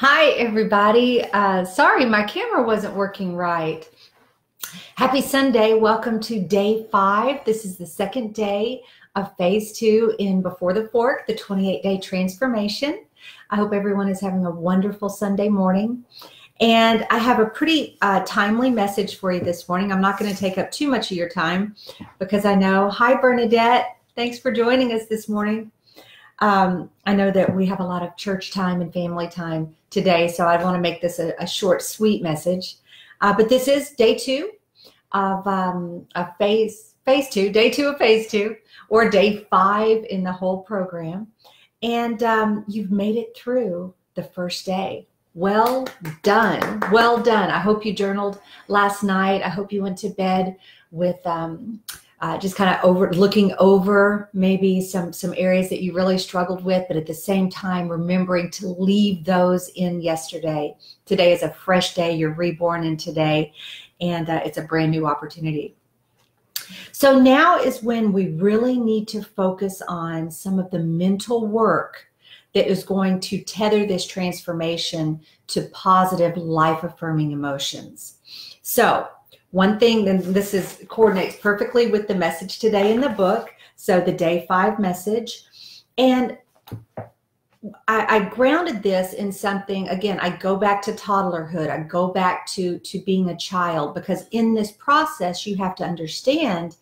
Hi, everybody. Sorry, my camera wasn't working right. Happy Sunday. Welcome to day 5. This is the second day of phase 2 in Before the Fork, the 28-day transformation. I hope everyone is having a wonderful Sunday morning. And I have a pretty timely message for you this morning. I'm not going to take up too much of your time because I know, hi, Bernadette. Thanks for joining us this morning. I know that we have a lot of church time and family time today, so I want to make this a short, sweet message. But this is day 2 of phase 2, day 2 of phase 2, or day 5 in the whole program. And you've made it through the first day. Well done. Well done. I hope you journaled last night. I hope you went to bed with just kind of looking over maybe some areas that you really struggled with, but at the same time, remembering to leave those in yesterday. Today is a fresh day. You're reborn in today, and it's a brand new opportunity. So now is when we really need to focus on some of the mental work that is going to tether this transformation to positive, life-affirming emotions. So one thing, and this coordinates perfectly with the message today in the book, so the day 5 message. And I grounded this in something, again, I go back to toddlerhood. I go back to being a child, because in this process, you have to understand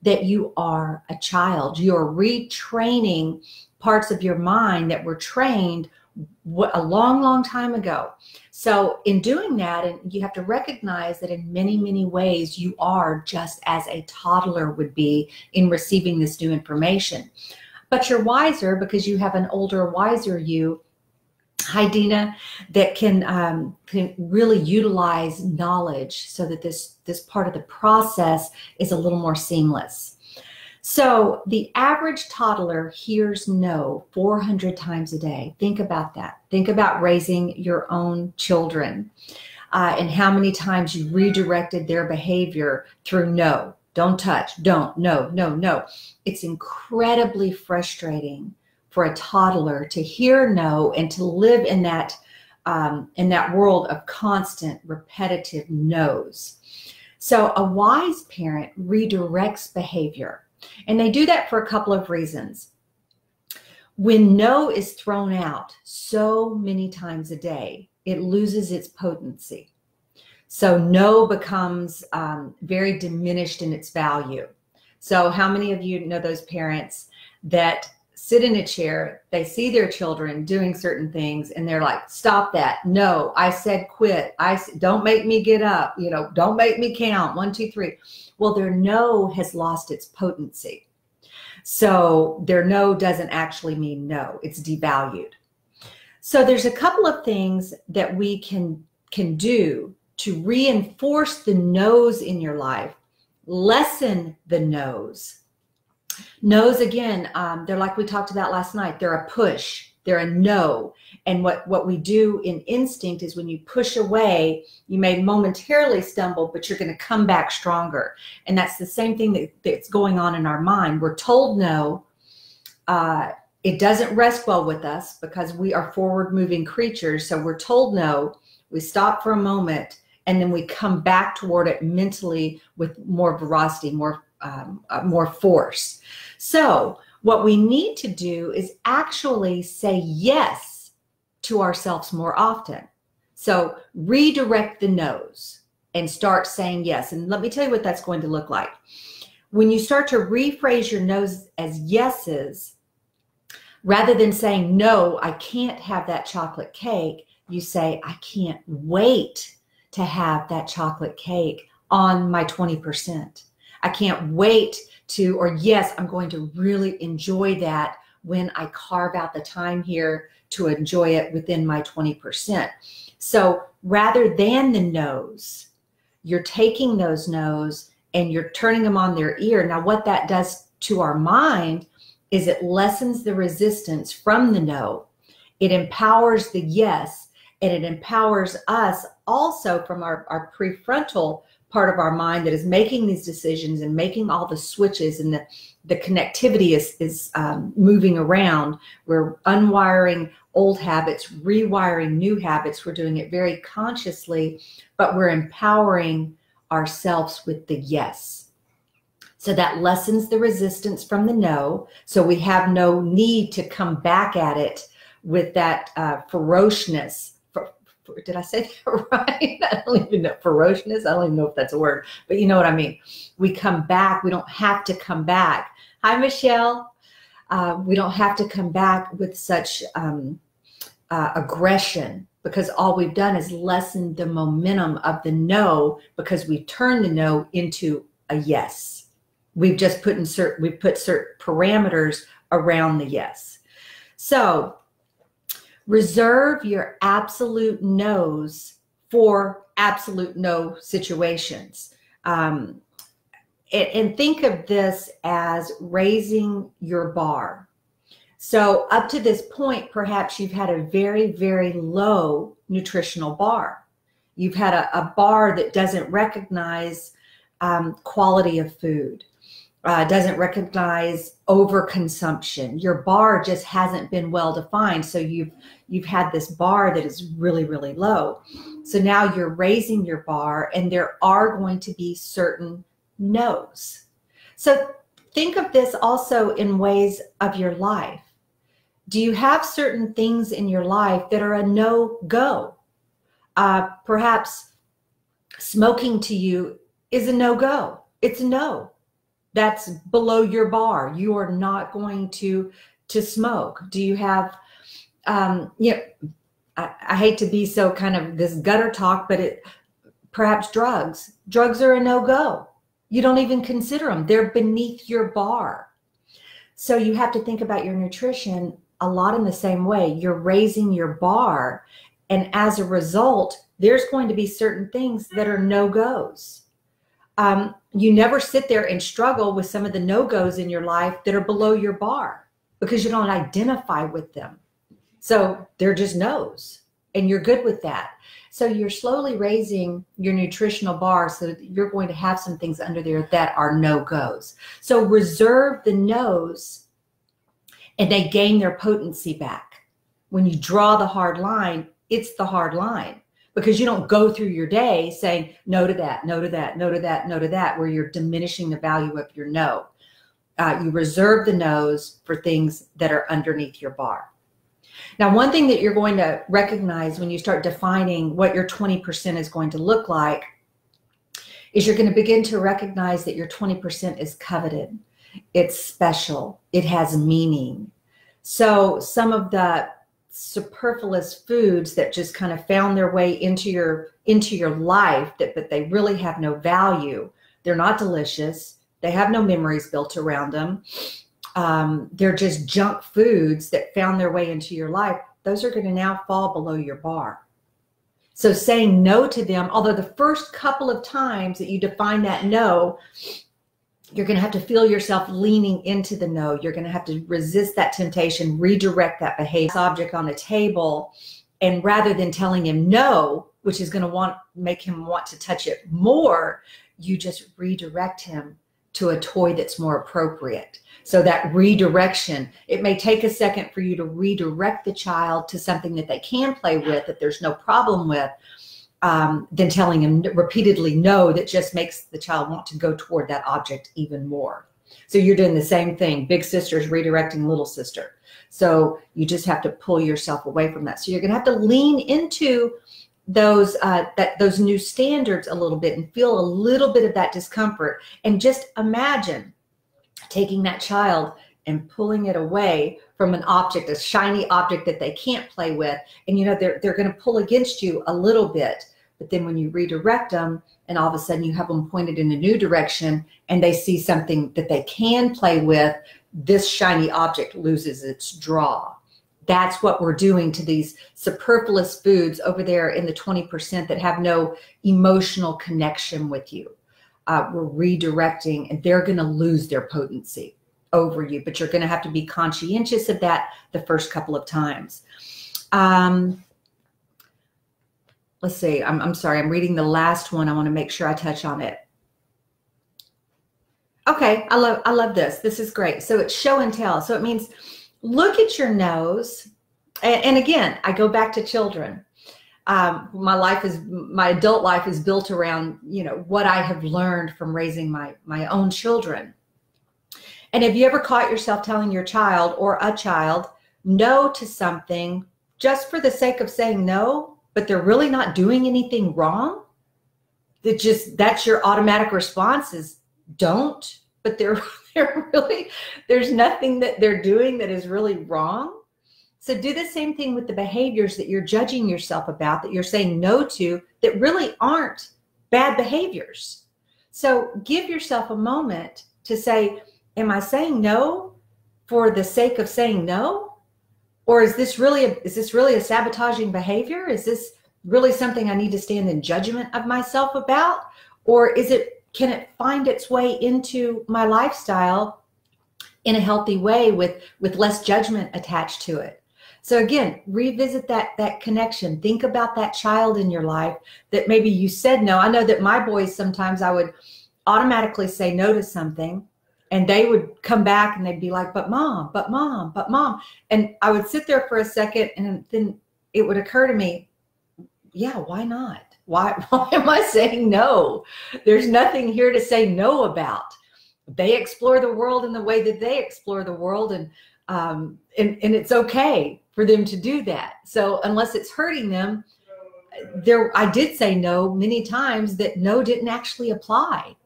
that you are a child. You're retraining parts of your mind that were trained a long, long time ago. So in doing that, and you have to recognize that in many, many ways, you are just as a toddler would be in receiving this new information. But you're wiser because you have an older, wiser you, hi Dina, that can really utilize knowledge so that this part of the process is a little more seamless. So the average toddler hears no 400 times a day. Think about that. Think about raising your own children and how many times you redirected their behavior through no, don't touch, don't, no, no, no. It's incredibly frustrating for a toddler to hear no and to live in that world of constant, repetitive no's. So a wise parent redirects behavior. And they do that for a couple of reasons. When no is thrown out so many times a day, it loses its potency. So no becomes very diminished in its value. So how many of you know those parents that sit in a chair, they see their children doing certain things, and they're like, stop that. No, I said quit. Don't make me get up. Don't make me count. 1, 2, 3. Well, their no has lost its potency. So their no doesn't actually mean no. It's devalued. So there's a couple of things that we can do to reinforce the no's in your life, lessen the no's. No's, again, they're like we talked about last night. They're a push. They're a no. And what we do in instinct is when you push away, you may momentarily stumble, but you're going to come back stronger. And that's the same thing that's going on in our mind. We're told no. It doesn't rest well with us because we are forward-moving creatures. So we're told no. We stop for a moment, and then we come back toward it mentally with more veracity, more force. So what we need to do is actually say yes to ourselves more often. So redirect the no's and start saying yes. And let me tell you what that's going to look like. When you start to rephrase your no's as yeses, rather than saying, no, I can't have that chocolate cake, you say, I can't wait to have that chocolate cake on my 20%. I can't wait to, or yes, I'm going to really enjoy that when I carve out the time here to enjoy it within my 20%. So rather than the no's, you're taking those no's and you're turning them on their ear. Now, what that does to our mind is it lessens the resistance from the no. It empowers the yes, and it empowers us also from our prefrontal part of our mind that is making these decisions and making all the switches, and the connectivity is moving around. We're unwiring old habits, rewiring new habits. We're doing it very consciously, but we're empowering ourselves with the yes. So that lessens the resistance from the no. So we have no need to come back at it with that ferociousness. Did I say that right? I don't even know. Ferociousness? I don't even know if that's a word, but you know what I mean. We come back. We don't have to come back. Hi, Michelle. We don't have to come back with such aggression, because all we've done is lessen the momentum of the no, because we turn the no into a yes. We've just put certain parameters around the yes. So reserve your absolute no's for absolute no situations. And think of this as raising your bar. So up to this point, perhaps you've had a very, very low nutritional bar. You've had a bar that doesn't recognize quality of food, doesn't recognize overconsumption. Your bar just hasn't been well defined. So you've had this bar that is really, really low. So now you're raising your bar, and there are going to be certain no's. So think of this also in ways of your life. Do you have certain things in your life that are a no-go? Perhaps smoking to you is a no-go. It's a no. That's below your bar. You are not going to smoke. Do you have, I hate to be so kind of this gutter talk, but perhaps drugs. Drugs are a no-go. You don't even consider them. They're beneath your bar. So you have to think about your nutrition a lot in the same way. You're raising your bar, and as a result, there's going to be certain things that are no-goes. You never sit there and struggle with some of the no-goes in your life that are below your bar, because you don't identify with them. So they're just no's, and you're good with that. So you're slowly raising your nutritional bar so that you're going to have some things under there that are no-goes. So reserve the no's, and they gain their potency back. When you draw the hard line, it's the hard line. Because you don't go through your day saying no to that, no to that, no to that, no to that, where you're diminishing the value of your no. You reserve the no's for things that are underneath your bar. Now, one thing that you're going to recognize when you start defining what your 20% is going to look like is you're going to begin to recognize that your 20% is coveted. It's special. It has meaning. So some of the superfluous foods that just kind of found their way into your life, but they really have no value. They're not delicious. They have no memories built around them. They're just junk foods that found their way into your life. Those are going to now fall below your bar. So saying no to them, although the first couple of times that you define that no, you're going to have to feel yourself leaning into the no. You're going to have to resist that temptation, redirect that behavior. Object on the table, and rather than telling him no, which is going to make him want to touch it more, you just redirect him to a toy that's more appropriate. So that redirection, it may take a second for you to redirect the child to something that they can play with, that there's no problem with, than telling him repeatedly no, that just makes the child want to go toward that object even more. So you're doing the same thing. Big sister's redirecting little sister. So you just have to pull yourself away from that. So you're going to have to lean into those new standards a little bit and feel a little bit of that discomfort. And just imagine taking that child and pulling it away from an object, a shiny object that they can't play with. And they're going to pull against you a little bit. But then when you redirect them, and all of a sudden you have them pointed in a new direction, and they see something that they can play with, this shiny object loses its draw. That's what we're doing to these superfluous foods over there in the 20% that have no emotional connection with you. We're redirecting, and they're going to lose their potency over you, but you're going to have to be conscientious of that the first couple of times. let's see, I'm sorry, I'm reading the last one. I want to make sure I touch on it. Okay, I love this. This is great. So it's show and tell. So it means look at your nose. And again, I go back to children. My adult life is built around, what I have learned from raising my own children. And have you ever caught yourself telling your child or a child no to something just for the sake of saying no, but they're really not doing anything wrong? That's your automatic response is don't, but they're really, there's nothing that they're doing that is really wrong. So do the same thing with the behaviors that you're judging yourself about, that you're saying no to, that really aren't bad behaviors. So give yourself a moment to say, am I saying no for the sake of saying no? Or is this really a sabotaging behavior? Is this really something I need to stand in judgment of myself about? Or can it find its way into my lifestyle in a healthy way with less judgment attached to it? So again, revisit that connection. Think about that child in your life that maybe you said no. I know that my boys, sometimes I would automatically say no to something, and they would come back and they'd be like, but mom, but mom, but mom. And I would sit there for a second, and then it would occur to me, yeah, why not? Why am I saying no? There's nothing here to say no about. They explore the world in the way that they explore the world, and it's okay for them to do that. So unless it's hurting them, I did say no many times that no didn't actually apply.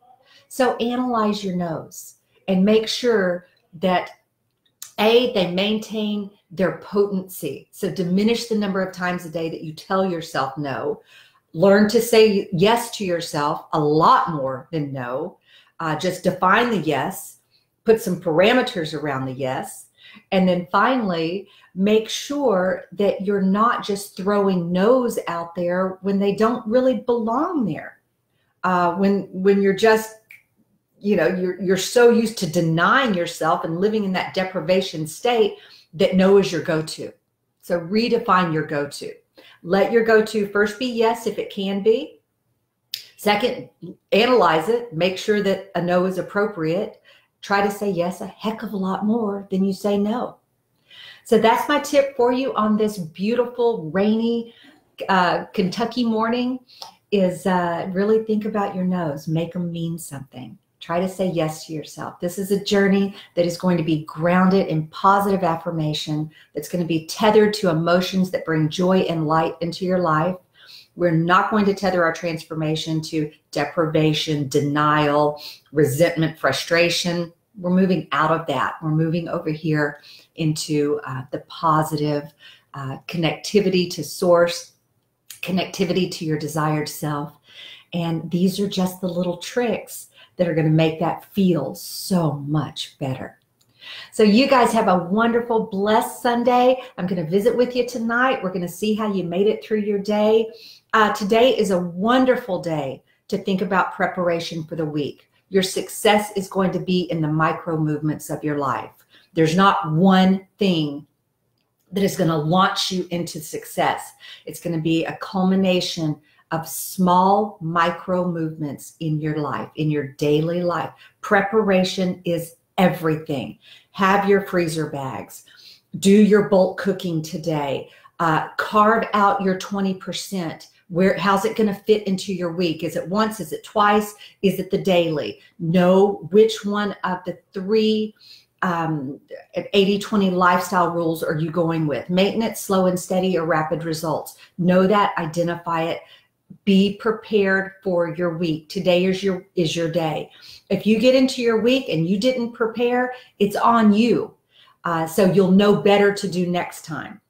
So analyze your no's and make sure that they maintain their potency. So diminish the number of times a day that you tell yourself no. Learn to say yes to yourself a lot more than no. Just define the yes, put some parameters around the yes. And then finally, make sure that you're not just throwing no's out there when they don't really belong there. When you're just, you're so used to denying yourself and living in that deprivation state that no is your go-to. So redefine your go-to. Let your go-to first be yes, if it can be. Second, analyze it. Make sure that a no is appropriate. Try to say yes a heck of a lot more than you say no. So that's my tip for you on this beautiful, rainy Kentucky morning is really think about your no's. Make them mean something. Try to say yes to yourself. This is a journey that is going to be grounded in positive affirmation, that's going to be tethered to emotions that bring joy and light into your life. We're not going to tether our transformation to deprivation, denial, resentment, frustration. We're moving out of that. We're moving over here into the positive connectivity to source, connectivity to your desired self. And these are just the little tricks that are going to make that feel so much better. So you guys have a wonderful, blessed Sunday. I'm going to visit with you tonight. We're going to see how you made it through your day. Today is a wonderful day to think about preparation for the week. Your success is going to be in the micro movements of your life. There's not one thing that is going to launch you into success. It's going to be a culmination of small micro movements in your life, in your daily life. Preparation is everything. Have your freezer bags. Do your bulk cooking today. Carve out your 20%. How's it going to fit into your week? Is it once? Is it twice? Is it the daily? Know which one of the three 80-20 lifestyle rules are you going with? Maintenance, slow and steady, or rapid results? Know that, identify it. Be prepared for your week. Today is your day. If you get into your week and you didn't prepare, it's on you. So you'll know better to do next time.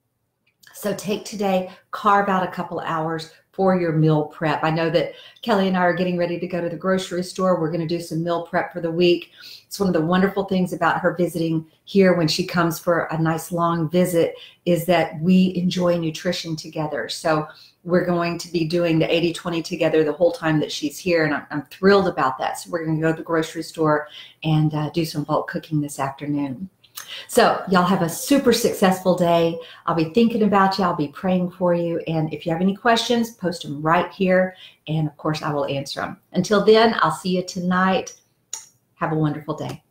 So take today, carve out a couple hours for your meal prep. I know that Kelly and I are getting ready to go to the grocery store. We're going to do some meal prep for the week. It's one of the wonderful things about her visiting here when she comes for a nice long visit is that we enjoy nutrition together. So we're going to be doing the 80-20 together the whole time that she's here, and I'm thrilled about that. So we're going to go to the grocery store and do some bulk cooking this afternoon. So y'all have a super successful day. I'll be thinking about you. I'll be praying for you. And if you have any questions, post them right here. And of course, I will answer them. Until then, I'll see you tonight. Have a wonderful day.